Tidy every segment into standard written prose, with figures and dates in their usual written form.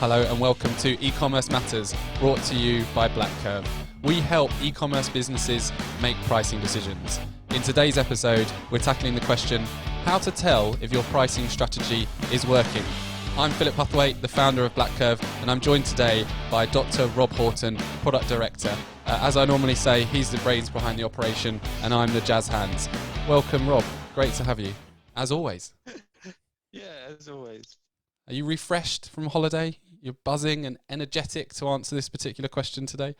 Hello and welcome to eCommerce Matters, brought to you by BlackCurve. We help e-commerce businesses make pricing decisions. In today's episode, we're tackling the question, how to tell if your pricing strategy is working. I'm Philip Huthwaite, the founder of BlackCurve, and I'm joined today by Dr. Rob Horton, Product Director. As I normally say, he's the brains behind the operation, and I'm the jazz hands. Welcome, Rob. Great to have you, as always. Yeah, as always. Are you refreshed from holiday? You're buzzing and energetic to answer this particular question today?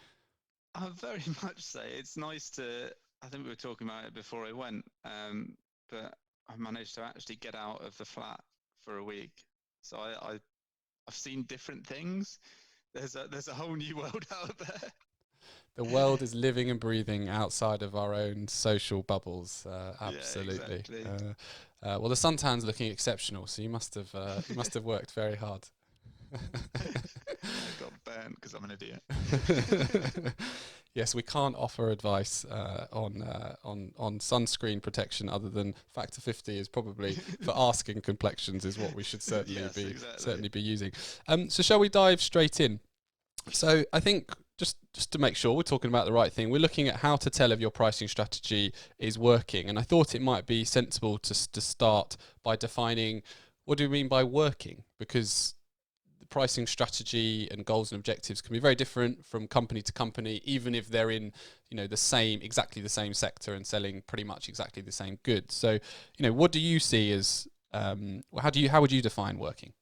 Very much so. It's nice to, I think we were talking about it before I went, but I managed to actually get out of the flat for a week. So I've seen different things. There's a whole new world out there. The world is living and breathing outside of our own social bubbles. Absolutely. Yeah, exactly. Well, the suntan's looking exceptional, so you must have worked very hard. I got burnt because I'm an idiot. Yes, we can't offer advice on sunscreen protection other than factor 50 is probably for asking complexions is what we should certainly be using. So shall we dive straight in? So I think just to make sure we're talking about the right thing, we're looking at how to tell if your pricing strategy is working. And I thought it might be sensible to start by defining what do we mean by working, because the pricing strategy and goals and objectives can be very different from company to company, even if they're in exactly the same sector and selling pretty much exactly the same goods. So what do you see as how would you define working?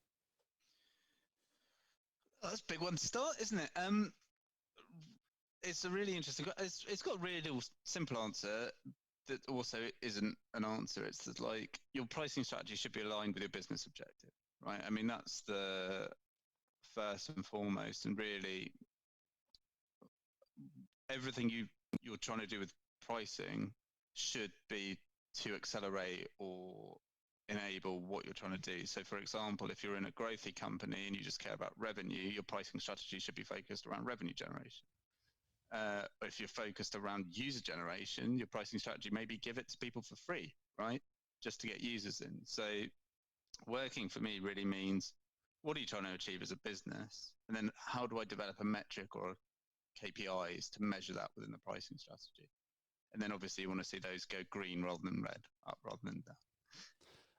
That's a big one to start, isn't it? It's a really interesting. It's got a really simple answer that also isn't an answer. It's that, like, your pricing strategy should be aligned with your business objective, right? I mean, that's the first and foremost, and really everything you're trying to do with pricing should be to accelerate or enable what you're trying to do. So, for example, if you're in a growthy company and you just care about revenue, your pricing strategy should be focused around revenue generation. If you're focused around user generation, your pricing strategy maybe give it to people for free, right? Just to get users in. So working for me really means, what are you trying to achieve as a business? And then how do I develop a metric or KPIs to measure that within the pricing strategy? And then obviously you want to see those go green rather than red, up rather than down.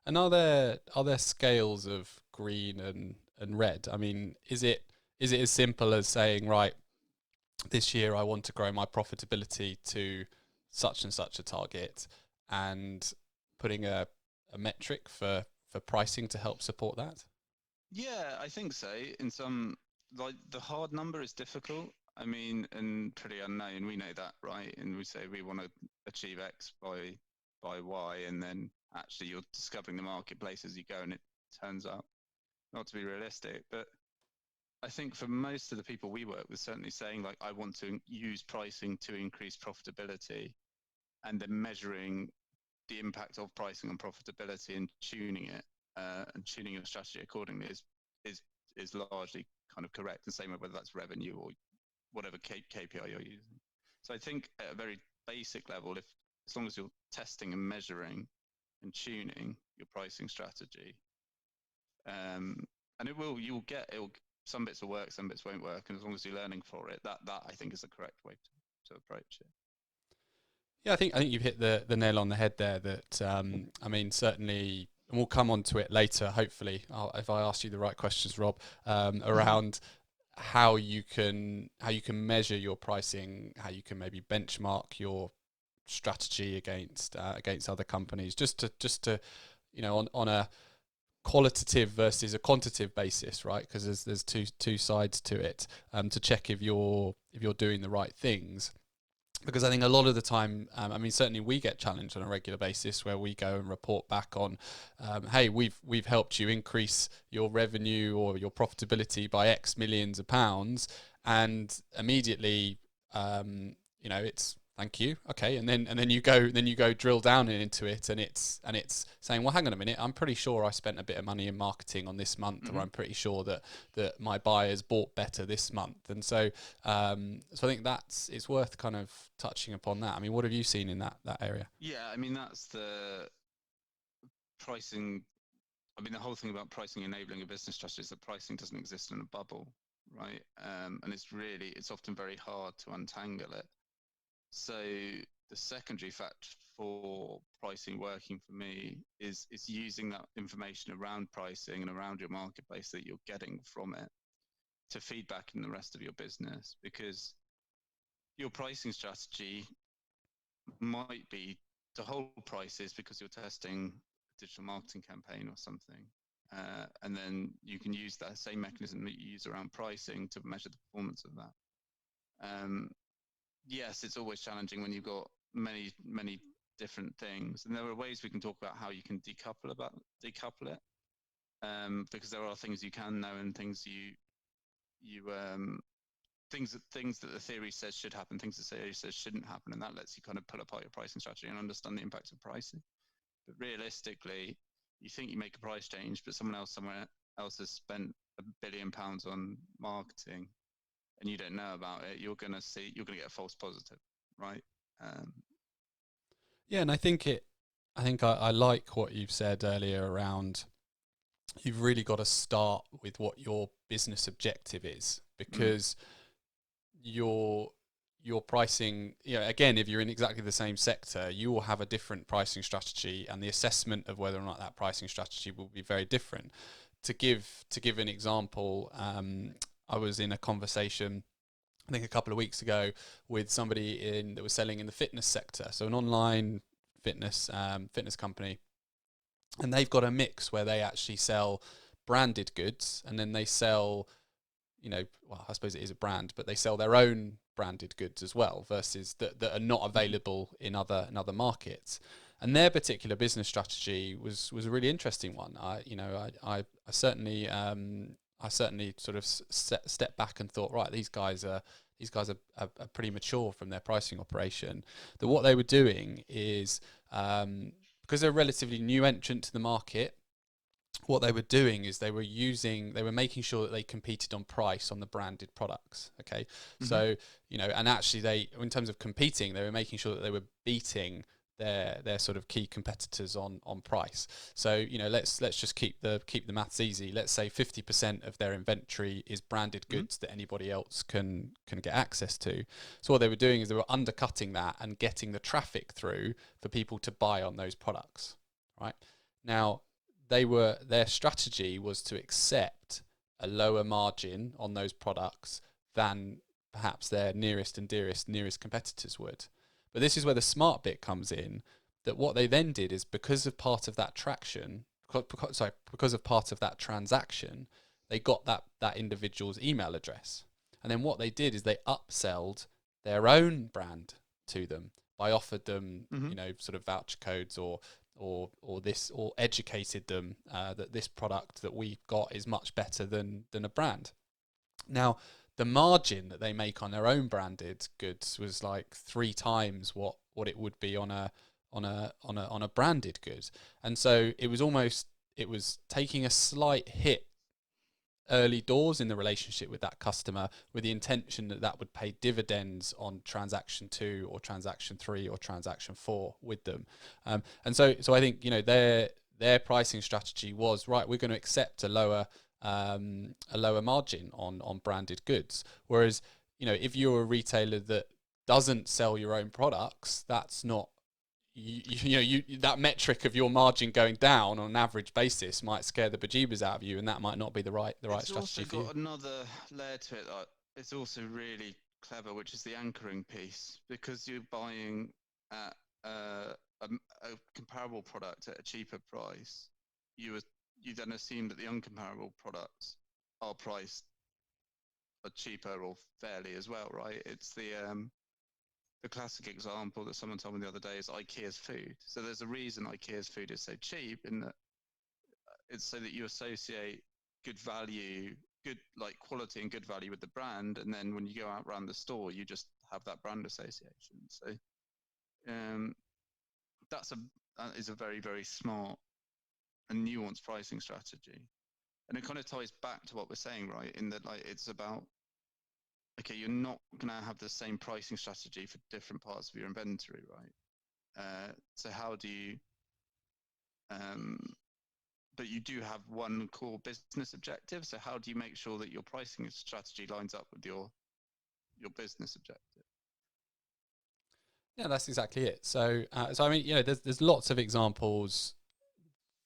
And are there scales of green and red? I mean, is it as simple as saying, right, this year I want to grow my profitability to such and such a target, and putting a metric for pricing to help support that? Yeah, I think so. In some, like, the hard number is difficult. I mean, and pretty unknown. We know that, right? And we say we want to achieve X by Y, and then actually you're discovering the marketplace as you go, and it turns out not to be realistic. But I think for most of the people we work with, certainly saying, like, I want to use pricing to increase profitability, and then measuring the impact of pricing on profitability and tuning it, and tuning your strategy accordingly is largely kind of correct. The same way whether that's revenue or whatever KPI you're using. So I think at a very basic level, as long as you're testing and measuring and tuning your pricing strategy, and some bits will work, some bits won't work, and as long as you're learning for it, that I think is the correct way to approach it. Yeah, I think you've hit the nail on the head there. That I mean, certainly, and we'll come on to it later. Hopefully, if I ask you the right questions, Rob, around how you can measure your pricing, how you can maybe benchmark your strategy against other companies, just to on a qualitative versus a quantitative basis, right? Because there's two sides to it, to check if you're doing the right things. Because I think a lot of the time, I mean, certainly we get challenged on a regular basis where we go and report back on, hey, we've helped you increase your revenue or your profitability by X millions of pounds, and immediately, it's thank you, okay, and then you go drill down into it, and it's saying, well, hang on a minute, I'm pretty sure I spent a bit of money in marketing on this month, or I'm pretty sure that my buyers bought better this month, and so I think it's worth kind of touching upon that. I mean, what have you seen in that area? Yeah, I mean, that's the pricing I mean, the whole thing about pricing enabling a business strategy is that pricing doesn't exist in a bubble, right? And it's often very hard to untangle it. So the secondary fact for pricing working for me is using that information around pricing and around your marketplace that you're getting from it to feedback in the rest of your business, because your pricing strategy might be to hold prices because you're testing a digital marketing campaign or something. And then you can use that same mechanism that you use around pricing to measure the performance of that. Yes, it's always challenging when you've got many different things, and there are ways we can talk about how you can decouple it, because there are things you can know and things things that the theory says should happen, things the theory says shouldn't happen, and that lets you kind of pull apart your pricing strategy and understand the impact of pricing. But realistically, you think you make a price change, but someone else somewhere else has spent £1 billion on marketing, and you don't know about it. You're going to get a false positive, right? Yeah, and I think I like what you've said earlier around, you've really got to start with what your business objective is, because your pricing, again, if you're in exactly the same sector, you will have a different pricing strategy, and the assessment of whether or not that pricing strategy will be very different. To give an example, I was in a conversation, I think a couple of weeks ago, with somebody that was selling in the fitness sector, so an online fitness company, and they've got a mix where they actually sell branded goods, and then they sell, well, I suppose it is a brand, but they sell their own branded goods as well, versus that are not available in other markets. And their particular business strategy was a really interesting one. I certainly sort of stepped back and thought, right, these guys are pretty mature from their pricing operation. That what they were doing is, because they're a relatively new entrant to the market, what they were doing is they were making sure that they competed on price on the branded products. Okay. So, and actually in terms of competing, they were making sure that they were beating their sort of key competitors on price. So, let's just keep the maths easy. Let's say 50% of their inventory is branded goods that anybody else can get access to. So what they were doing is they were undercutting that and getting the traffic through for people to buy on those products. Right. Now, their strategy was to accept a lower margin on those products than perhaps their nearest competitors would. But this is where the smart bit comes in, that what they then did is, because of part of that transaction, they got that individual's email address. And then what they did is they upsold their own brand to them by offered them, sort of voucher codes or educated them that this product that we've got is much better than a brand. Now, the margin that they make on their own branded goods was like 3 times what it would be on a branded good. And so it was taking a slight hit early doors in the relationship with that customer, with the intention that would pay dividends on transaction 2 or transaction 3 or transaction 4 with them. And so I think, their pricing strategy was, right, we're going to accept a lower margin on branded goods. Whereas, if you're a retailer that doesn't sell your own products, that's not, that metric of your margin going down on an average basis might scare the bejeebers out of you, and that might not be the right strategy for you. It's also got another layer to it that it's also really clever, which is the anchoring piece, because you're buying at a comparable product at a cheaper price. You then assume that the uncomparable products are priced cheaper or fairly as well, right? It's the classic example that someone told me the other day is IKEA's food. So there's a reason IKEA's food is so cheap, in that it's so that you associate good value, good like quality and good value with the brand, and then when you go out around the store, you just have that brand association. So that is a very, very smart and nuanced pricing strategy, and it kind of ties back to what we're saying, right? In that, like, it's about, okay, you're not going to have the same pricing strategy for different parts of your inventory, right? So how do you but you do have one core business objective. So how do you make sure that your pricing strategy lines up with your business objective? Yeah, that's exactly it. So, so I mean, there's lots of examples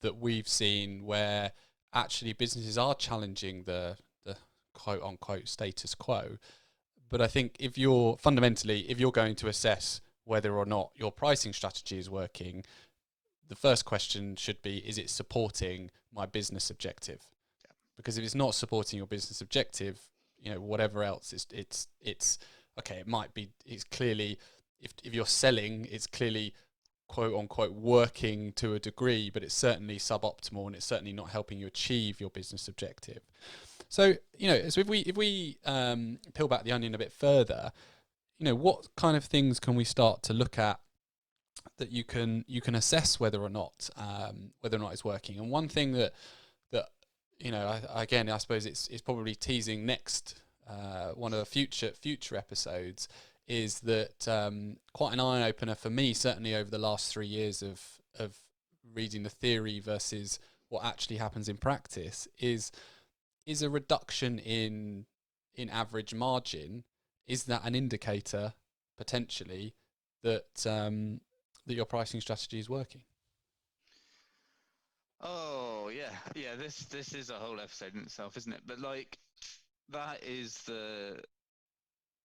that we've seen where actually businesses are challenging the quote unquote status quo. But I think if you're going to assess whether or not your pricing strategy is working, the first question should be, is it supporting my business objective? Yeah. Because if it's not supporting your business objective, whatever else, it's okay. It might be, it's clearly, if you're selling, it's clearly quote unquote working to a degree, but it's certainly suboptimal and it's certainly not helping you achieve your business objective. So, so if we peel back the onion a bit further, what kind of things can we start to look at that you can assess whether or not it's working? And one thing that I suppose it's probably teasing next one of the future episodes is that quite an eye opener for me, certainly over the last 3 years of reading the theory versus what actually happens in practice, is a reduction in average margin. Is that an indicator potentially that that your pricing strategy is working? Oh yeah. This is a whole episode in itself, isn't it? But like, that is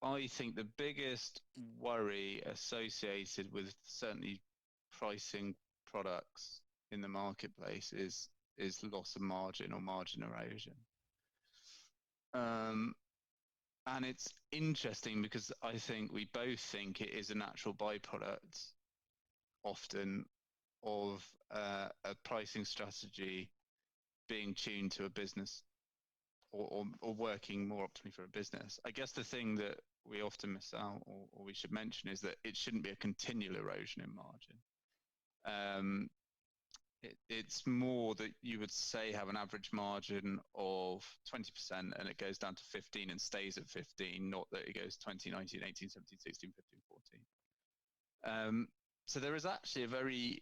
I think the biggest worry associated with certainly pricing products in the marketplace is loss of margin or margin erosion. And it's interesting because I think we both think it is a natural byproduct often of a pricing strategy being tuned to a business or working more optimally for a business. I guess the thing that we often miss out or we should mention is that it shouldn't be a continual erosion in margin. It's more that you would say have an average margin of 20% and it goes down to 15 and stays at 15, not that it goes 20, 19, 18, 17, 16, 15, 14. So there is actually a very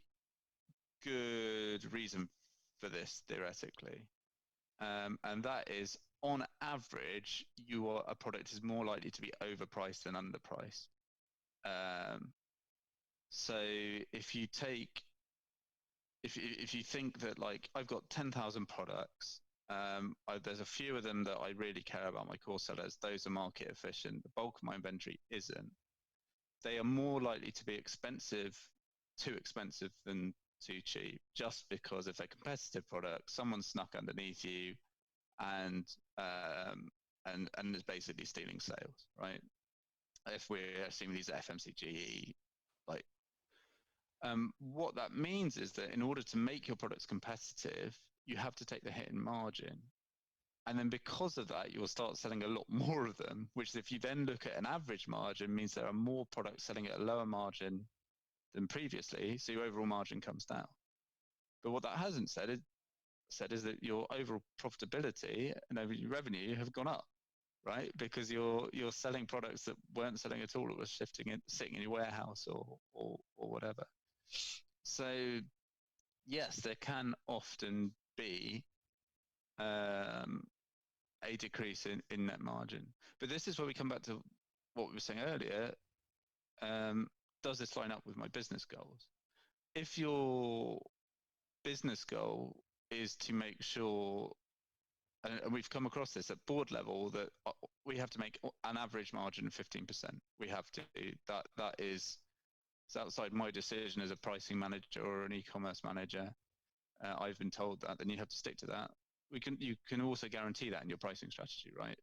good reason for this theoretically. And that is, on average, a product is more likely to be overpriced than underpriced. So if you think that, like, I've got 10,000 products, there's a few of them that I really care about, my core sellers. Those are market efficient. The bulk of my inventory isn't. They are more likely to be too expensive than too cheap, just because if they're competitive products, someone snuck underneath you and is basically stealing sales, right? If we're assuming these are FMCG, like, what that means is that in order to make your products competitive, you have to take the hit in margin. And then because of that, you'll start selling a lot more of them, which if you then look at an average margin, means there are more products selling at a lower margin than previously, so your overall margin comes down. But what that hasn't said is that your overall profitability and overall revenue have gone up, right? Because you're selling products that weren't selling at all, it was sitting in your warehouse or whatever. So yes, there can often be a decrease in net margin. But this is where we come back to what we were saying earlier. Does this line up with my business goals? If your business goal is to make sure, and we've come across this at board level, that we have to make an average margin of 15%. We have to. That is, it's outside my decision as a pricing manager or an e-commerce manager. I've been told that, then you have to stick to that. You can also guarantee that in your pricing strategy, right?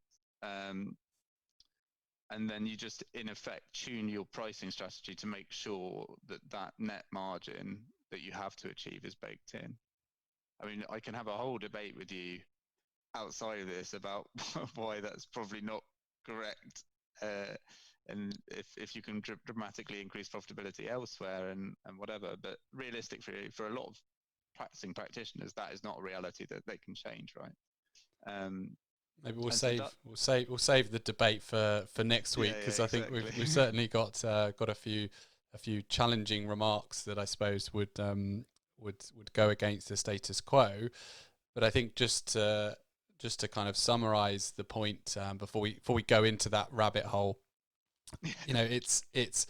And then you just, in effect, tune your pricing strategy to make sure that net margin that you have to achieve is baked in. I mean, I can have a whole debate with you outside of this about why that's probably not correct. And if you can dramatically increase profitability elsewhere and whatever, but realistic for a lot of practicing practitioners, that is not a reality that they can change, right? Maybe we'll save the debate for next week, because I think we've certainly got a few challenging remarks that I suppose would would go against the status quo. But I think just to kind of summarize the point, before we go into that rabbit hole, it's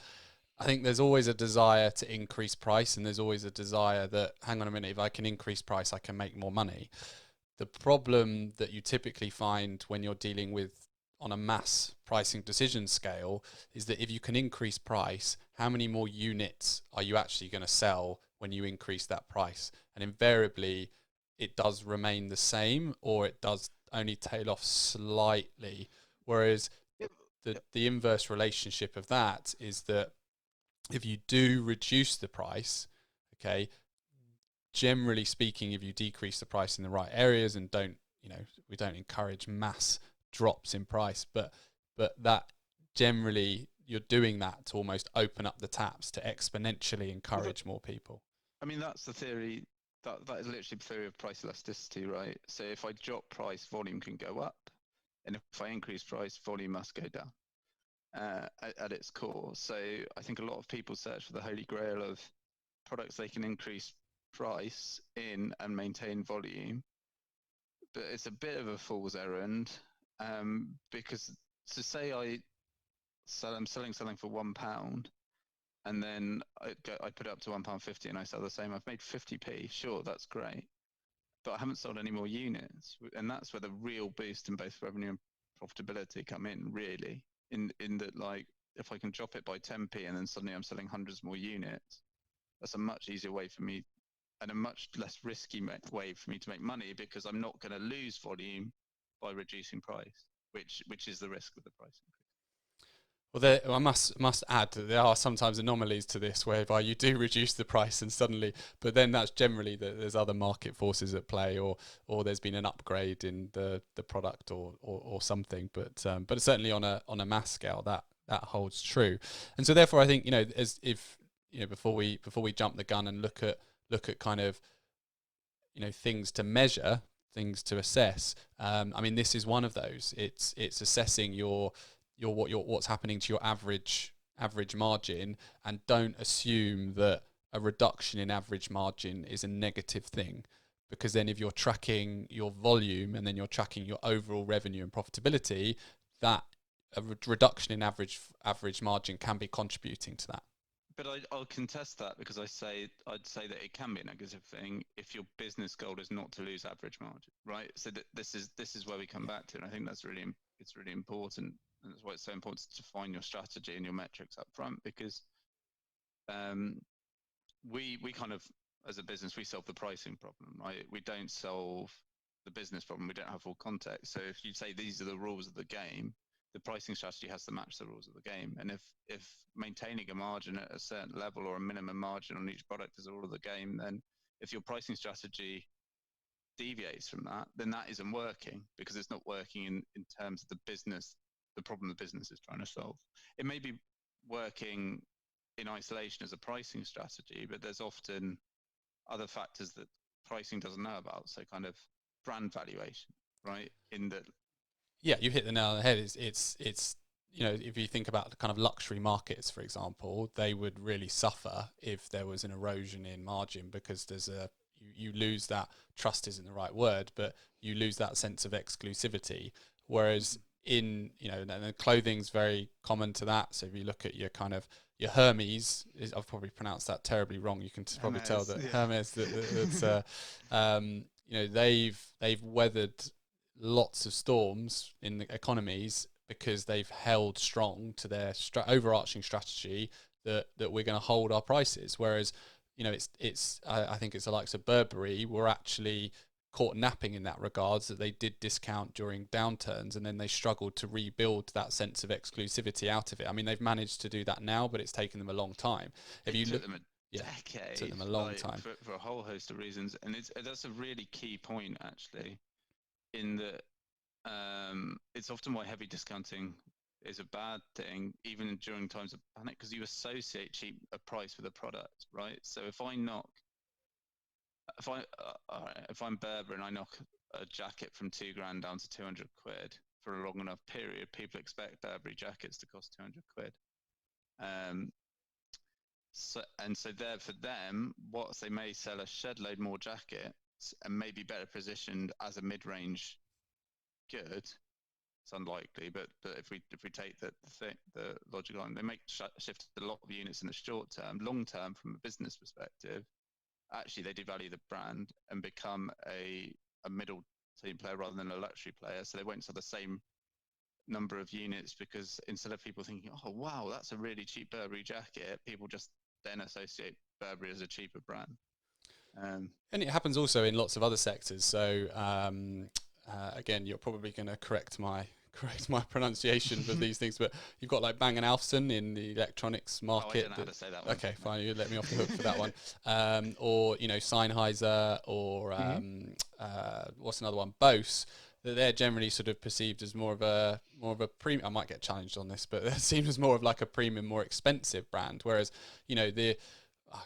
I think there's always a desire to increase price, and there's always a desire that, hang on a minute, if I can increase price, I can make more money. The problem that you typically find when you're dealing with on a mass pricing decision scale is that if you can increase price, how many more units are you actually going to sell when you increase that price? And invariably, it does remain the same, or it does only tail off slightly. Whereas the inverse relationship of that is that if you do reduce the price, okay, generally speaking, if you decrease the price in the right areas and we don't encourage mass drops in price, but that generally you're doing that to almost open up the taps to exponentially encourage more people. I mean, that's the theory. That is literally the theory of price elasticity, right? So if I drop price, volume can go up, and if I increase price, volume must go down. At its core. So I think a lot of people search for the holy grail of products they can increase price in and maintain volume, but it's a bit of a fool's errand, because to say I'm selling something for £1, and then I put it up to £1.50 and I sell the same, I've made 50p. Sure, that's great, but I haven't sold any more units, and that's where the real boost in both revenue and profitability come in, really. In that, like, if I can drop it by 10p and then suddenly I'm selling hundreds more units, that's a much easier way for me and a much less risky way for me to make money, because I'm not going to lose volume by reducing price, which is the risk with the price increase. Well, I must add that there are sometimes anomalies to this, whereby you do reduce the price and suddenly, but then that's generally that there's other market forces at play, or there's been an upgrade in the product or something. But certainly on a mass scale, that holds true. And so therefore, I think as if before we jump the gun and look at kind of things to measure, things to assess. I mean, this is one of those. It's assessing what's happening to your average margin, and don't assume that a reduction in average margin is a negative thing, because then if you're tracking your volume and then you're tracking your overall revenue and profitability, that a reduction in average margin can be contributing to that. But I'll contest that, because I'd say that it can be a negative thing if your business goal is not to lose average margin, right? So this is where we come back to, and I think it's really important, and that's why it's so important to define your strategy and your metrics up front, because we kind of, as a business, we solve the pricing problem, right? We don't solve the business problem. We don't have full context. So if you say these are the rules of the game, the pricing strategy has to match the rules of the game. And if maintaining a margin at a certain level, or a minimum margin on each product, is the rule of the game, then if your pricing strategy deviates from that, then that isn't working, because it's not working in terms of the business, the problem the business is trying to solve. It may be working in isolation as a pricing strategy, but there's often other factors that pricing doesn't know about. So kind of brand valuation, right? In that, yeah, you hit the nail on the head. It's if you think about the kind of luxury markets, for example, they would really suffer if there was an erosion in margin, because you lose that, trust isn't the right word, but you lose that sense of exclusivity. Whereas in and clothing's very common to that. So if you look at your Hermes, I've probably pronounced that terribly wrong. You can probably tell that, yeah. Hermes, they've weathered lots of storms in the economies, because they've held strong to their overarching strategy that we're going to hold our prices. Whereas I think it's the likes of Burberry were actually caught napping in that regards, that they did discount during downturns, and then they struggled to rebuild that sense of exclusivity out of it. I mean, they've managed to do that now, but it's taken them a long time. It took them a decade. It took them a long time for a whole host of reasons, and that's a really key point, actually, in that it's often why heavy discounting is a bad thing, even during times of panic, because you associate a price with a product, right? So if I'm Berber and I knock a jacket from £2,000 down to 200 quid for a long enough period, people expect Burberry jackets to cost 200 quid. So there for them, whilst they may sell a shed load more jackets and may be better positioned as a mid-range good, it's unlikely, but if we take the logic on, they may shift a lot of units in the short term. Long term, from a business perspective, actually they devalue the brand and become a middle team player rather than a luxury player. So they won't sell the same number of units, because instead of people thinking, oh wow, that's a really cheap Burberry jacket, people just then associate Burberry as a cheaper brand. And it happens also in lots of other sectors. So again, you're probably going to correct my pronunciation of these things, but you've got like Bang & Olufsen in the electronics market. Oh, I don't know how to say that one. Okay, fine, you let me off the hook for that one. Or Sennheiser, or what's another one? Bose. They're generally sort of perceived as more of a premium. I might get challenged on this, but it seems as more of like a premium, more expensive brand. Whereas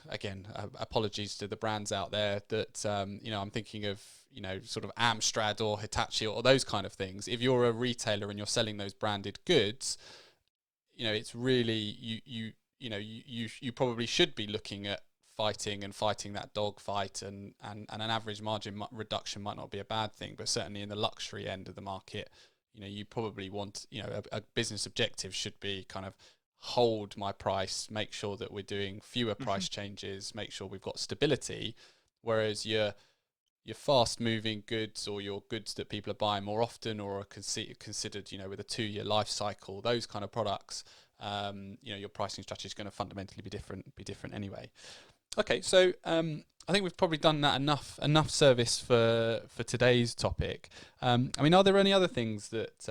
again, apologies to the brands out there that I'm thinking of, sort of Amstrad or Hitachi or those kind of things. If you're a retailer and you're selling those branded goods, it's really you probably should be looking at fighting that dog fight, and an average margin reduction might not be a bad thing, but certainly in the luxury end of the market, you probably want, a business objective should be kind of hold my price, make sure that we're doing fewer price changes, make sure we've got stability. Whereas your fast moving goods, or your goods that people are buying more often or are considered, with a 2-year life cycle, those kind of products, your pricing strategy is going to fundamentally be different anyway. Okay, so I think we've probably done that enough service for today's topic. I mean, are there any other things that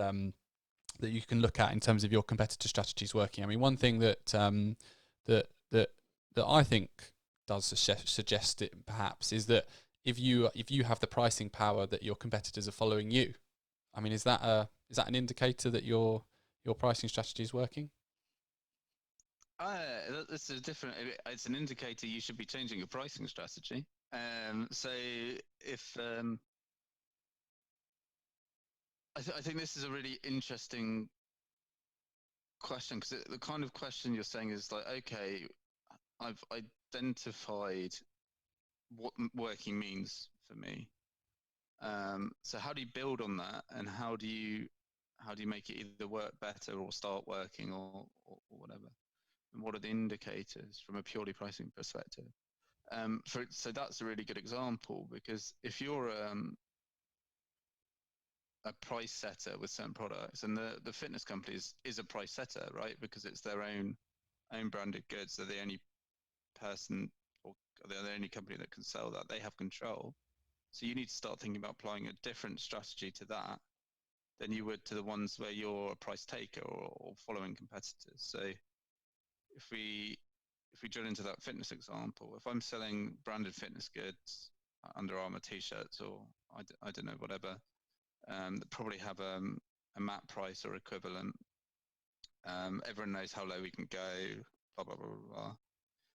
that you can look at in terms of your competitor strategies working? I mean, one thing that that I think does suggest it perhaps is that if you have the pricing power, that your competitors are following you. I mean, is that an indicator that your pricing strategy is working? It's a different. It's an indicator you should be changing your pricing strategy. So if I think this is a really interesting question, because the kind of question you're saying is like, okay, I've identified what working means for me. So how do you build on that, and how do you make it either work better or start working, or whatever? And what are the indicators from a purely pricing perspective? So that's a really good example, because if you're a price setter with certain products, and the fitness company is a price setter, right? Because it's their own branded goods. They're the only person, or they're the only company that can sell that. They have control. So you need to start thinking about applying a different strategy to that than you would to the ones where you're a price taker, or following competitors. So if we drill into that fitness example, if I'm selling branded fitness goods, Under Armour t-shirts, or I don't know, whatever, that probably have a MAP price or equivalent, everyone knows how low we can go, blah, blah, blah, blah, blah.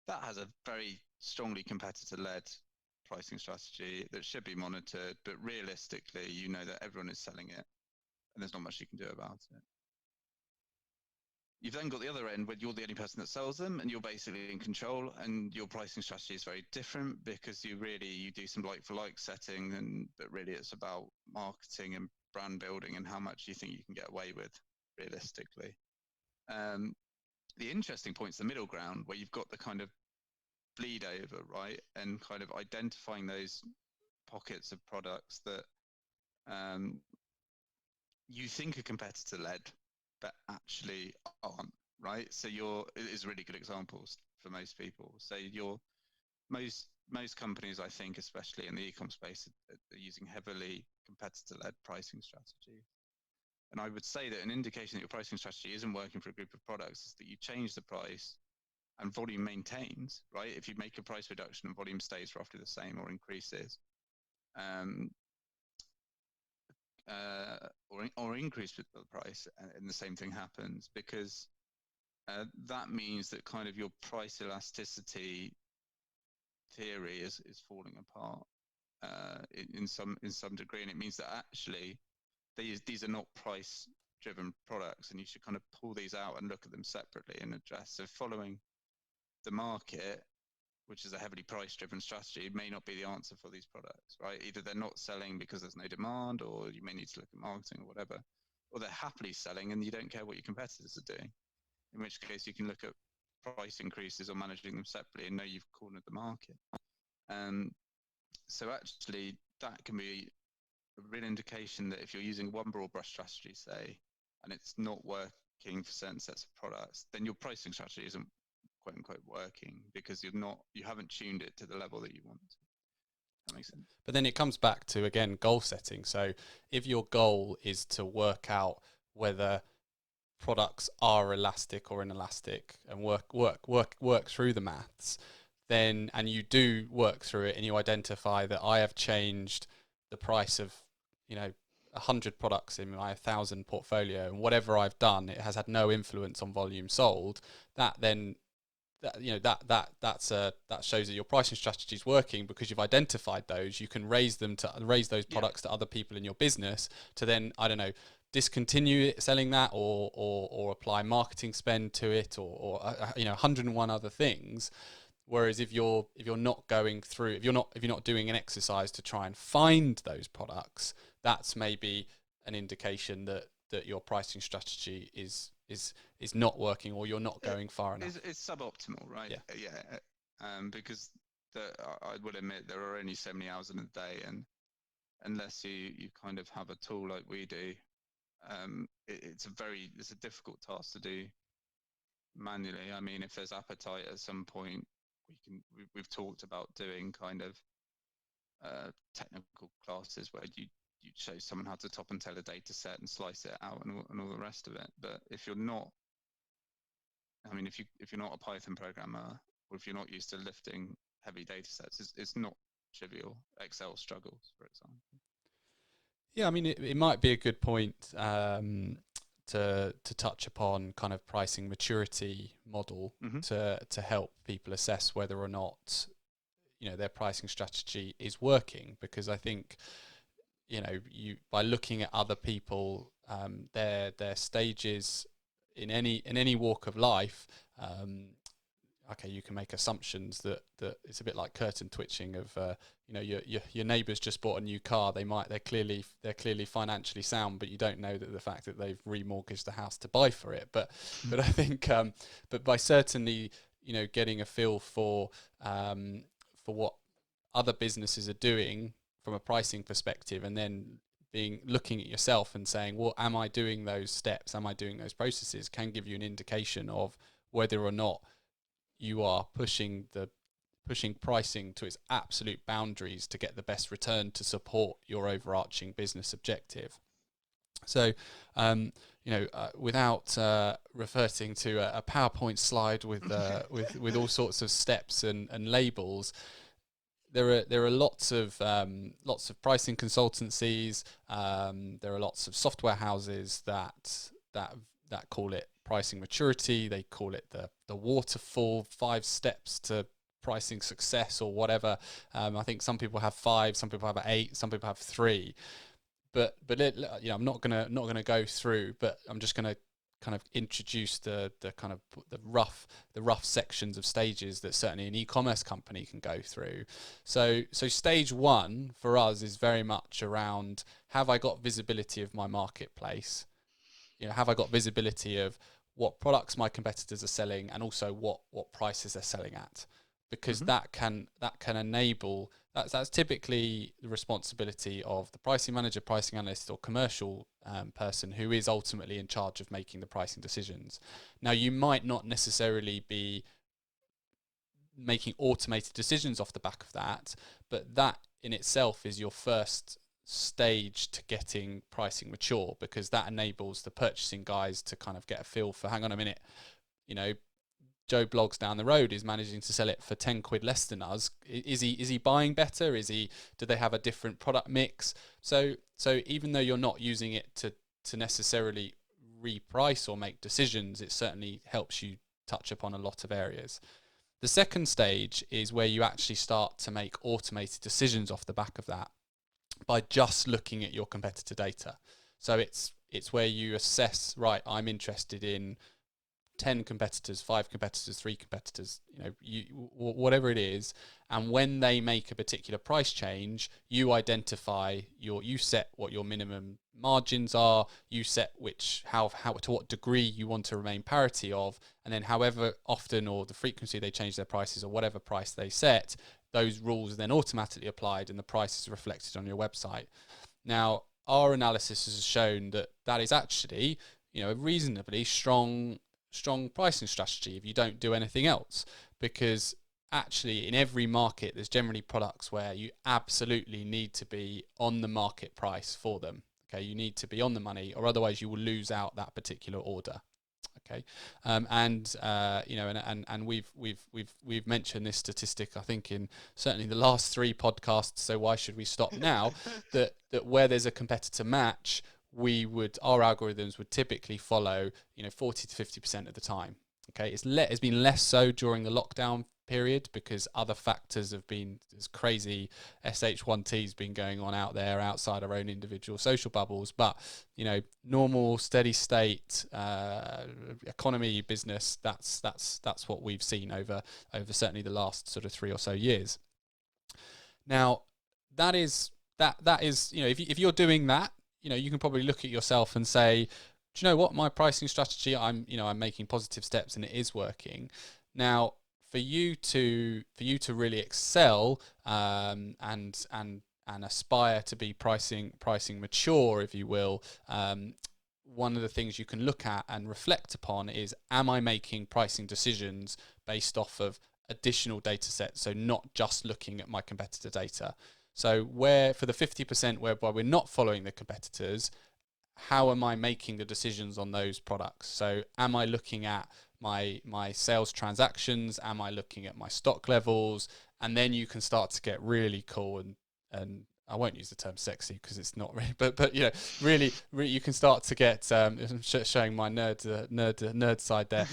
That has a very strongly competitor-led pricing strategy that should be monitored, but realistically, you know that everyone is selling it, and there's not much you can do about it. You've then got the other end where you're the only person that sells them, and you're basically in control, and your pricing strategy is very different, because you do some like-for-like setting, but really it's about marketing and brand building and how much you think you can get away with realistically. The interesting point's the middle ground, where you've got the kind of bleed over, right, and kind of identifying those pockets of products that you think are competitor-led, but actually aren't, right? So it is really good examples for most people. So most companies, I think, especially in the e-com space, are using heavily competitor-led pricing strategy. And I would say that an indication that your pricing strategy isn't working for a group of products is that you change the price and volume maintains, right? If you make a price reduction and volume stays roughly the same or increases, or increase with the price, and the same thing happens, because that means that kind of your price elasticity theory is falling apart in some degree, and it means that actually these are not price driven products, and you should kind of pull these out and look at them separately and address. So following the market, which is a heavily price-driven strategy, may not be the answer for these products, right? Either they're not selling because there's no demand, or you may need to look at marketing or whatever, or they're happily selling and you don't care what your competitors are doing, in which case you can look at price increases or managing them separately and know you've cornered the market. So actually, that can be a real indication that if you're using one broad brush strategy, say, and it's not working for certain sets of products, then your pricing strategy isn't quote unquote working, because you haven't tuned it to the level that you want to. That makes sense. But then it comes back to, again, goal setting. So if your goal is to work out whether products are elastic or inelastic and work through the maths, then, and you do work through it and you identify that I have changed the price of, 100 products in my 1,000 portfolio, and whatever I've done, it has had no influence on volume sold, that then that shows that your pricing strategy is working, because you've identified those. You can raise those products to other people in your business to then, I don't know, discontinue selling that, or apply marketing spend to it, or 101 other things. Whereas if you're not going through, if you're not doing an exercise to try and find those products, that's maybe an indication that your pricing strategy is not working, or you're not going far enough. It's suboptimal, right? Because I will admit there are only so many hours in a day, and unless you kind of have a tool like we do, it's a difficult task to do manually. I mean, if there's appetite at some point, we've talked about doing kind of technical classes where you show someone how to top and tail a data set and slice it out and all the rest of it. But if you're not, if you're not a Python programmer, or if you're not used to lifting heavy data sets, it's not trivial. Excel struggles, for example. Yeah, I mean, it might be a good point to touch upon kind of pricing maturity model to help people assess whether or not their pricing strategy is working, because I think you, by looking at other people, their stages in any walk of life, okay, you can make assumptions that it's a bit like curtain twitching of your neighbour's just bought a new car. They're clearly financially sound, but you don't know that the fact that they've remortgaged the house to buy for it. But I think but by certainly getting a feel for what other businesses are doing from a pricing perspective, and then looking at yourself and saying, well, am I doing those steps? Am I doing those processes? Can give you an indication of whether or not you are pushing pricing to its absolute boundaries to get the best return to support your overarching business objective. So, without reverting to a PowerPoint slide with all sorts of steps and labels, there are lots of pricing consultancies. There are lots of software houses that call it pricing maturity. They call it the waterfall, 5 steps to pricing success, or whatever. I think some people have 5, some people have 8, some people have 3. But I'm not gonna go through, but I'm just gonna kind of introduce the rough sections of stages that certainly an e-commerce company can go through. So stage 1 for us is very much around, have I got visibility of my marketplace? Have I got visibility of what products my competitors are selling, and also what prices they're selling at? Because that can enable, that's typically the responsibility of the pricing manager, pricing analyst, or commercial person who is ultimately in charge of making the pricing decisions. Now, you might not necessarily be making automated decisions off the back of that, but that in itself is your first stage to getting pricing mature, because that enables the purchasing guys to kind of get a feel for, hang on a minute, Joe Bloggs down the road is managing to sell it for 10 quid less than us. Is he buying better? Do they have a different product mix? So even though you're not using it to necessarily reprice or make decisions, it certainly helps you touch upon a lot of areas. The second stage is where you actually start to make automated decisions off the back of that by just looking at your competitor data. So it's where you assess, right, I'm interested in 10 competitors, 5 competitors, 3 competitors, whatever it is, and when they make a particular price change, you identify you set what your minimum margins are, you set how to what degree you want to remain parity of, and then however often or the frequency they change their prices or whatever price they set, those rules are then automatically applied and the price is reflected on your website. Now, our analysis has shown that is actually, a reasonably strong pricing strategy if you don't do anything else, because actually in every market there's generally products where you absolutely need to be on the market price for them. Okay, you need to be on the money, or otherwise you will lose out that particular order. Okay, and we've mentioned this statistic, I think, in certainly the last 3 podcasts. So why should we stop now? that where there's a competitor match, our algorithms would typically follow 40 to 50% of the time. Okay, it's been less so during the lockdown period because other factors have been, this crazy SH1T's been going on out there outside our own individual social bubbles. But normal steady state economy business, that's what we've seen over certainly the last sort of 3 or so years. Now that is if you're doing that, you can probably look at yourself and say, do you know what, my pricing strategy, I'm making positive steps and it is working. Now, for you to really excel and aspire to be pricing mature, if you will, one of the things you can look at and reflect upon is, am I making pricing decisions based off of additional data sets? So not just looking at my competitor data. So where for the 50% whereby we're not following the competitors, how am I making the decisions on those products? So am I looking at my sales transactions? Am I looking at my stock levels? And then you can start to get really cool and I won't use the term sexy because it's not really, but really you can start to get showing my nerd side there.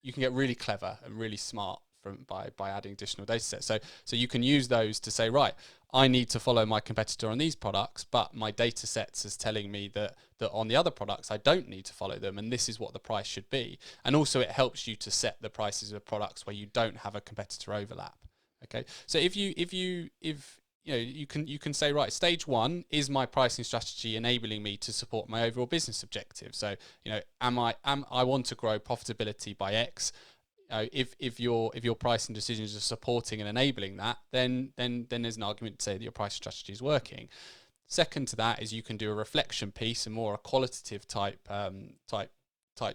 You can get really clever and really smart by adding additional data sets. So you can use those to say, right, I need to follow my competitor on these products, but my data sets is telling me that on the other products I don't need to follow them, and this is what the price should be. And also it helps you to set the prices of products where you don't have a competitor overlap. Okay, so if you can say, right, stage 1 is my pricing strategy enabling me to support my overall business objective. So I want to grow profitability by X. If your pricing decisions are supporting and enabling that, then there's an argument to say that your pricing strategy is working. Second to that is you can do a reflection piece, and more a qualitative type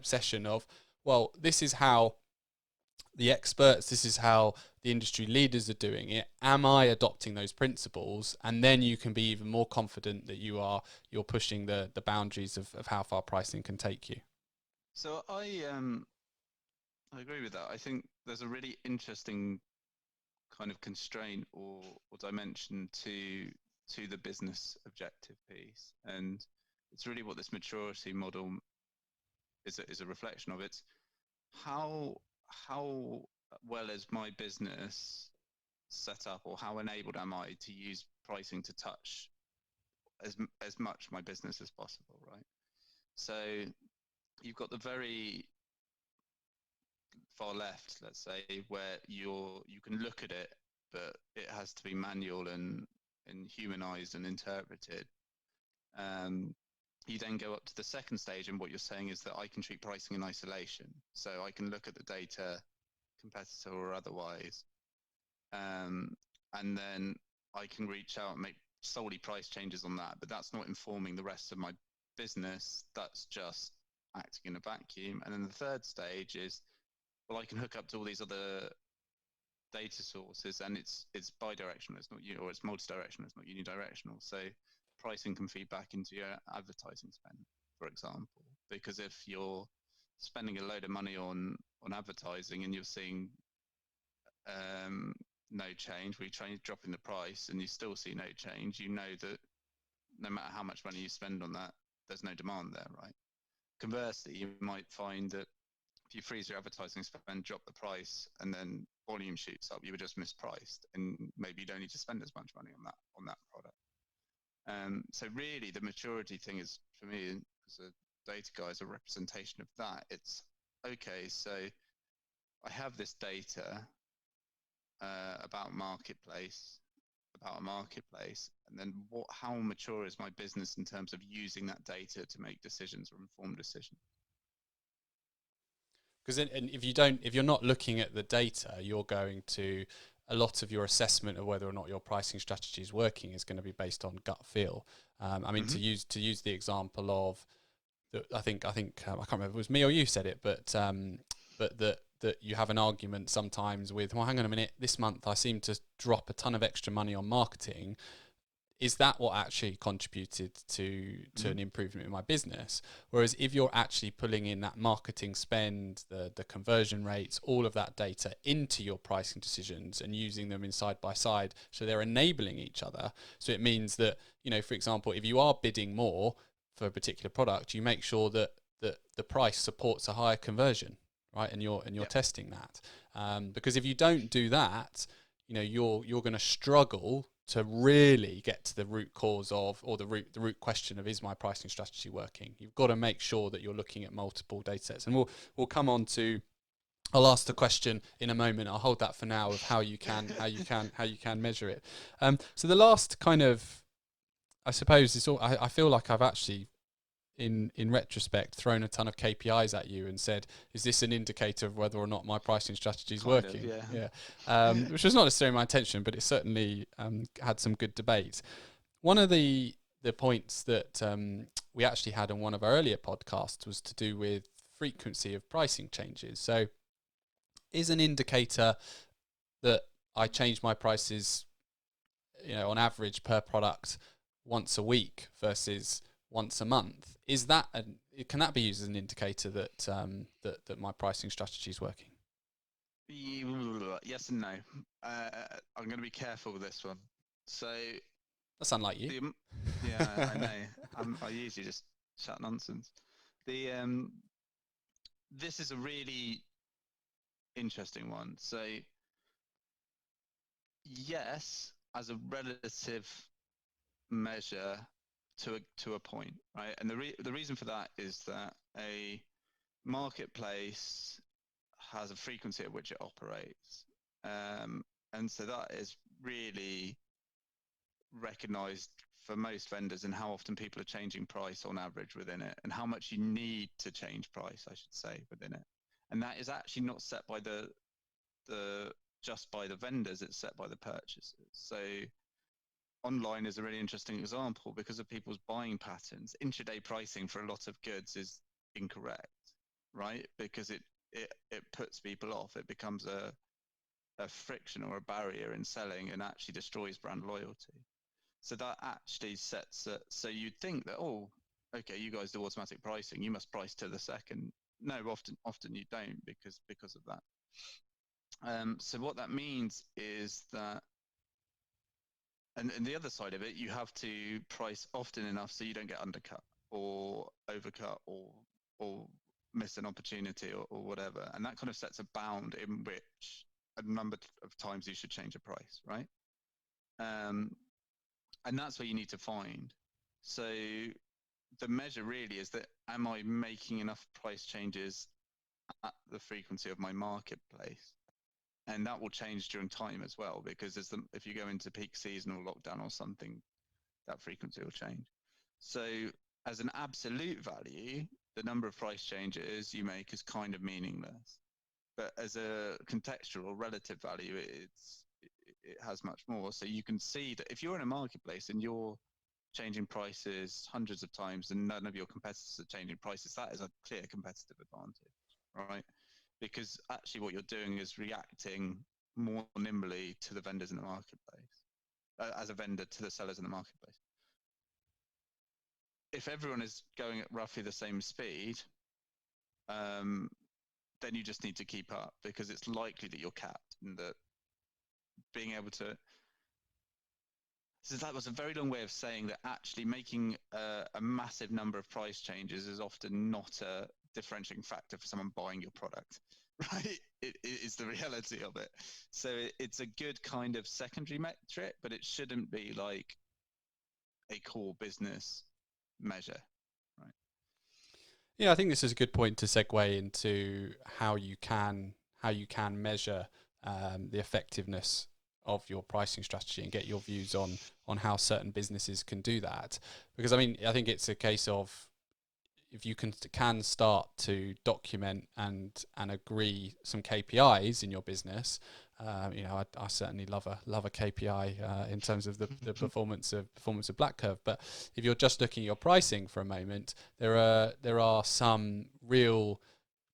session of, well, this is how the experts, this is how the industry leaders are doing it. Am I adopting those principles? And then you can be even more confident that you're pushing the boundaries of how far pricing can take you. So I agree with that. I think there's a really interesting kind of constraint or dimension to the business objective piece, and it's really what this maturity model is a reflection of. It's how well is my business set up, or how enabled am I to use pricing to touch as much my business as possible, right? So you've got the very far left, let's say, where you can look at it, but it has to be manual and humanized and interpreted. You then go up to the second stage, and what you're saying is that I can treat pricing in isolation. So I can look at the data, competitor or otherwise, and then I can reach out and make solely price changes on that, but that's not informing the rest of my business. That's just acting in a vacuum. And then the third stage is, well, I can hook up to all these other data sources, and it's bidirectional. It's not or it's multi-directional. It's not unidirectional. So pricing can feed back into your advertising spend, for example, because if you're spending a load of money on advertising and you're seeing no change, we try dropping the price and you still see no change, you know that no matter how much money you spend on that, there's no demand there, right? Conversely, you might find that if you freeze your advertising spend, drop the price, and then volume shoots up, you were just mispriced, and maybe you don't need to spend as much money on that product. So really, the maturity thing is, for me, as a data guy is a representation of that. It's okay, so I have this data about a marketplace, and then how mature is my business in terms of using that data to make decisions or informed decisions? Because if you're not looking at the data, you're going to, a lot of your assessment of whether or not your pricing strategy is working is going to be based on gut feel. I mean, to use the example of, I think I can't remember if it was me or you said it, but that you have an argument sometimes with, well, hang on a minute, this month I seem to drop a ton of extra money on marketing. Is that what actually contributed to an improvement in my business? Whereas if you're actually pulling in that marketing spend, the conversion rates, all of that data into your pricing decisions and using them in side by side, so they're enabling each other. So it means that, for example, if you are bidding more for a particular product, you make sure that the price supports a higher conversion, right? And you're testing that. Because if you don't do that, you're going to struggle to really get to the root cause of, or the root question of, is my pricing strategy working? You've got to make sure that you're looking at multiple data sets. And we'll come on to, I'll ask the question in a moment. I'll hold that for now, of how you can measure it. So the last kind of, I suppose, is all, I feel like I've actually, in retrospect, thrown a ton of KPIs at you and said, is this an indicator of whether or not my pricing strategy is working? Which was not necessarily my intention, but it certainly had some good debate. One of the points that we actually had on one of our earlier podcasts was to do with frequency of pricing changes. So is an indicator that I change my prices, on average per product once a week versus once a month, can that be used as an indicator that that my pricing strategy is working? Yes and no. I'm going to be careful with this one. So that's unlike you. I know. I usually just chat nonsense. This is a really interesting one. So yes, as a relative measure to a point, right? And the reason for that is that a marketplace has a frequency at which it operates, and so that is really recognized for most vendors, and how often people are changing price on average within it, and how much you need to change price, I should say, within it. And that is actually not set by just by the vendors, it's set by the purchasers. So online is a really interesting example because of people's buying patterns. Intraday pricing for a lot of goods is incorrect, right? Because it puts people off. It becomes a friction or a barrier in selling, and actually destroys brand loyalty. So that actually sets it. So you'd think that, oh, okay, you guys do automatic pricing, you must price to the second. No, often you don't, because of that. So what that means is that, and the other side of it, you have to price often enough so you don't get undercut or overcut or miss an opportunity or whatever. And that kind of sets a bound in which a number of times you should change a price, right? And that's what you need to find. So the measure really is that, am I making enough price changes at the frequency of my marketplace? And that will change during time as well, because if you go into peak season or lockdown or something, that frequency will change. So as an absolute value, the number of price changes you make is kind of meaningless. But as a contextual or relative value, it has much more. So you can see that if you're in a marketplace and you're changing prices hundreds of times and none of your competitors are changing prices, that is a clear competitive advantage, right? Because actually what you're doing is reacting more nimbly to the vendors in the marketplace, as a vendor to the sellers in the marketplace. If everyone is going at roughly the same speed, then you just need to keep up, because it's likely that you're capped, and that being able to... So that was a very long way of saying that actually making a massive number of price changes is often not a differentiating factor for someone buying your product, right? It is the reality of it. So it's a good kind of secondary metric, but it shouldn't be like a core business measure, right? Yeah, I think this is a good point to segue into how you can measure the effectiveness of your pricing strategy and get your views on how certain businesses can do that. Because I mean, I think it's a case of if you can start to document and agree some KPIs in your business. I certainly love a KPI in terms of the performance of BlackCurve. But if you're just looking at your pricing for a moment, there are some real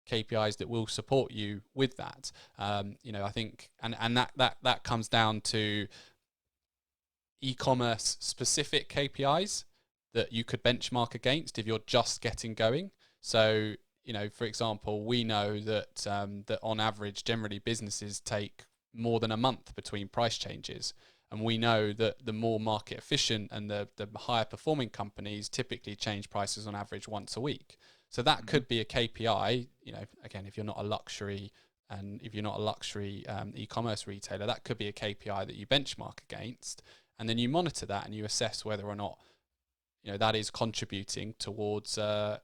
KPIs that will support you with that. I think, and that comes down to e-commerce specific KPIs that you could benchmark against if you're just getting going. So, for example, we know that on average, generally businesses take more than a month between price changes. And we know that the more market efficient and the higher performing companies typically change prices on average once a week. So that could be a KPI, again, if you're not a luxury e-commerce retailer, that could be a KPI that you benchmark against. And then you monitor that and you assess whether or not that is contributing towards a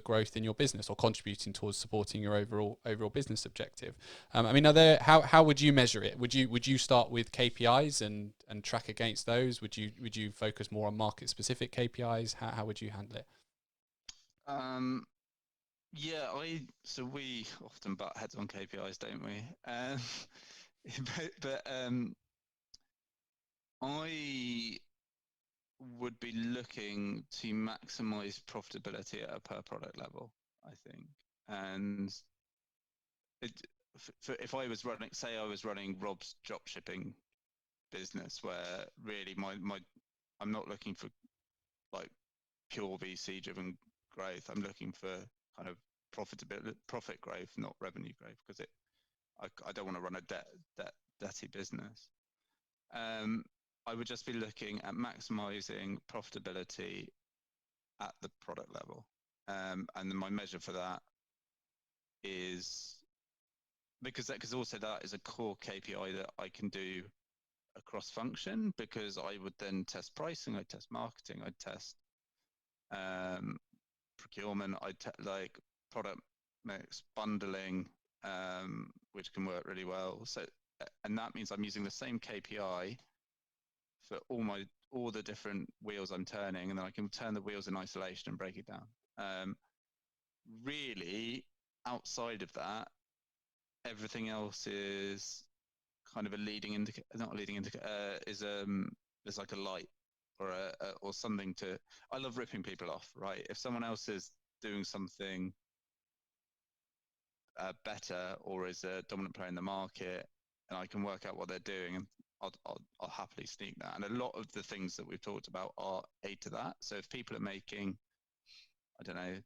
growth in your business or contributing towards supporting your overall business objective. I mean, how would you measure it? Would you start with KPIs and track against those? Would you focus more on market specific KPIs? How would you handle it? Yeah, so we often butt heads on KPIs, don't we? But I would be looking to maximize profitability at a per product level, I think. And if I was running Rob's drop shipping business, where really I'm not looking for like pure VC driven growth. I'm looking for kind of profit growth, not revenue growth, because I don't want to run a debty business. I would just be looking at maximizing profitability at the product level. And then my measure for that is because also that is a core KPI that I can do across function, because I would then test pricing, I'd test marketing, I'd test procurement, like product mix, bundling, which can work really well. So, and that means I'm using the same KPI for all the different wheels I'm turning, and then I can turn the wheels in isolation and break it down. Really, outside of that, everything else is kind of a leading indicator, not a leading indicator, is like a light or something to. I love ripping people off, right? If someone else is doing something better or is a dominant player in the market, and I can work out what they're doing, and I'll happily sneak that. And a lot of the things that we've talked about are aid to that. So if people are making, I don't know,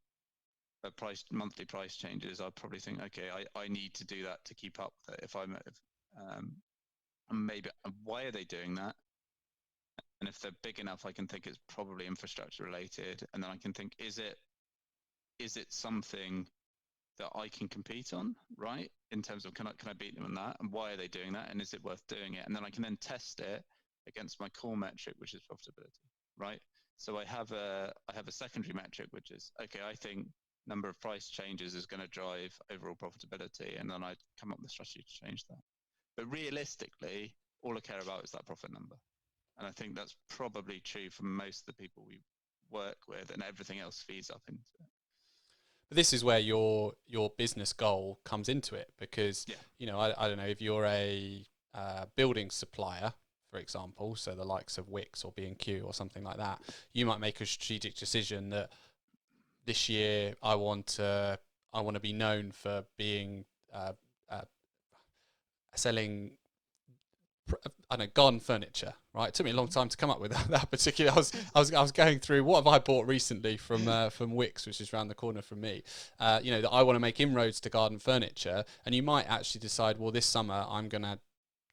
monthly price changes, I'll probably think, okay, I need to do that to keep up with it. Maybe why are they doing that? And if they're big enough, I can think it's probably infrastructure related. And then I can think, is it something that I can compete on, right? In terms of can I beat them on that, and why are they doing that, and is it worth doing it? And then I can then test it against my core metric, which is profitability, right? So I have a secondary metric, which is, okay, I think number of price changes is going to drive overall profitability, and then I come up with a strategy to change that. But realistically, all I care about is that profit number. And I think that's probably true for most of the people we work with, and everything else feeds up into it. But this is where your business goal comes into it, because I don't know, if you're a building supplier, for example, so the likes of Wix or B&Q or something like that, you might make a strategic decision that this year I want to be known for being selling, I don't know, garden furniture, right? It took me a long time to come up with that particular. I was going through what have I bought recently from Wix, which is around the corner from me. That I want to make inroads to garden furniture, and you might actually decide, well, this summer I'm going to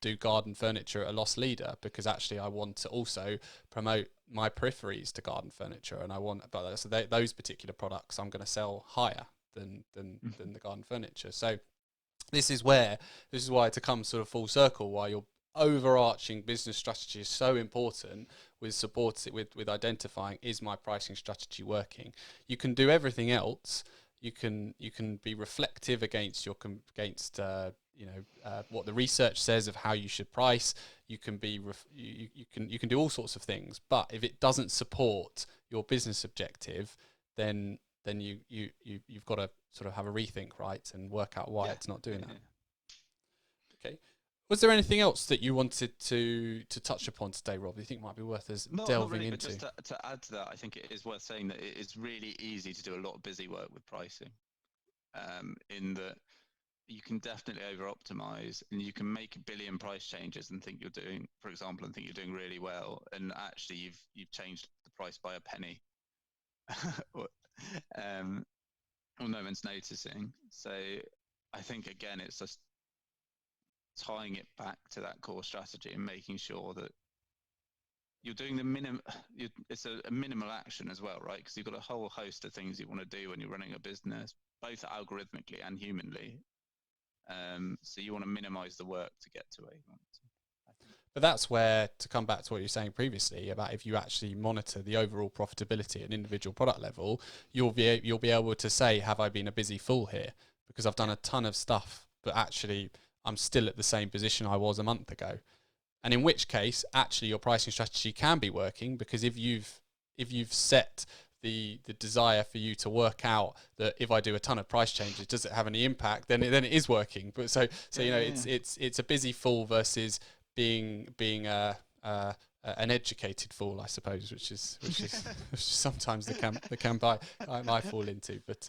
do garden furniture at a loss leader, because actually I want to also promote my peripheries to garden furniture, and I want, but so those particular products I'm going to sell higher than the garden furniture. So this is why, to come sort of full circle, why overarching business strategy is so important with identifying, is my pricing strategy working? You can do everything else. You can be reflective against what the research says of how you should price. You can be you can do all sorts of things, but if it doesn't support your business objective, then you've got to sort of have a rethink, right, and work out why it's not doing that. Okay. Was there anything else that you wanted to touch upon today, Rob? Do you think might be worth us delving not really, into? But just to add to that, I think it is worth saying that it is really easy to do a lot of busy work with pricing. In that you can definitely over optimize, and you can make 1 billion price changes and think you're doing, for example, and think you're doing really well, and actually you've changed the price by a penny, or no one's noticing. So I think again, it's just tying it back to that core strategy and making sure that you're doing the minimum. It's a minimal action as well, right? Because you've got a whole host of things you want to do when you're running a business, both algorithmically and humanly. So you want to minimize the work to get to where you want to. But that's where, to come back to what you were saying previously about if you actually monitor the overall profitability at an individual product level, you'll be able to say, have I been a busy fool here? Because I've done a ton of stuff, but actually I'm still at the same position I was a month ago. And in which case, actually your pricing strategy can be working, because if you've set the desire for you to work out that if I do a ton of price changes, does it have any impact? Then it is working. But so it's a busy fool versus being an educated fool, I suppose, which is sometimes the camp I fall into. But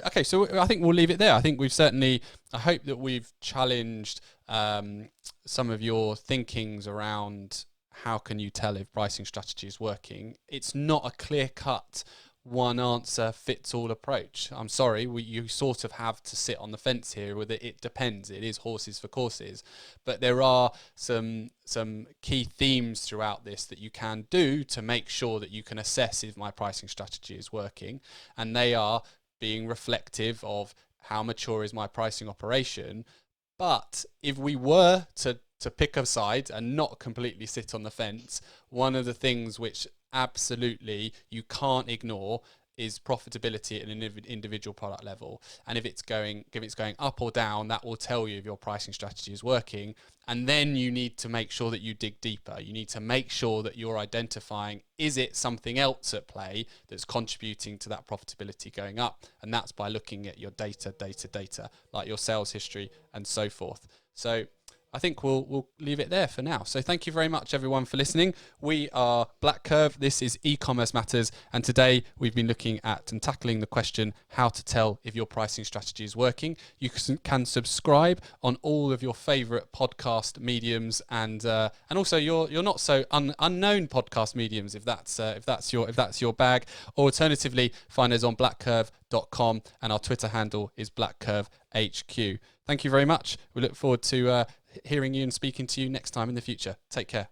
okay, so I think we'll leave it there. I think I hope that we've challenged some of your thinkings around how can you tell if pricing strategy is working. It's not a clear-cut one answer fits all approach. I'm sorry, you sort of have to sit on the fence here with it. It depends. It is horses for courses, but there are some key themes throughout this that you can do to make sure that you can assess if my pricing strategy is working, and they are being reflective of how mature is my pricing operation. But if we were to pick a side and not completely sit on the fence, one of the things which absolutely you can't ignore is profitability at an individual product level. And if it's going up or down, that will tell you if your pricing strategy is working. And then you need to make sure that you dig deeper. You need to make sure that you're identifying, is it something else at play that's contributing to that profitability going up? And that's by looking at your data, like your sales history and so forth. So I think we'll leave it there for now. So thank you very much, everyone, for listening. We are BlackCurve. This is eCommerce Matters. And today we've been looking at and tackling the question, how to tell if your pricing strategy is working. You can subscribe on all of your favorite podcast mediums, and also your not so unknown podcast mediums, if that's your bag. Or alternatively, find us on blackcurve.com, and our Twitter handle is blackcurvehq. Thank you very much. We look forward to hearing you and speaking to you next time in the future. Take care.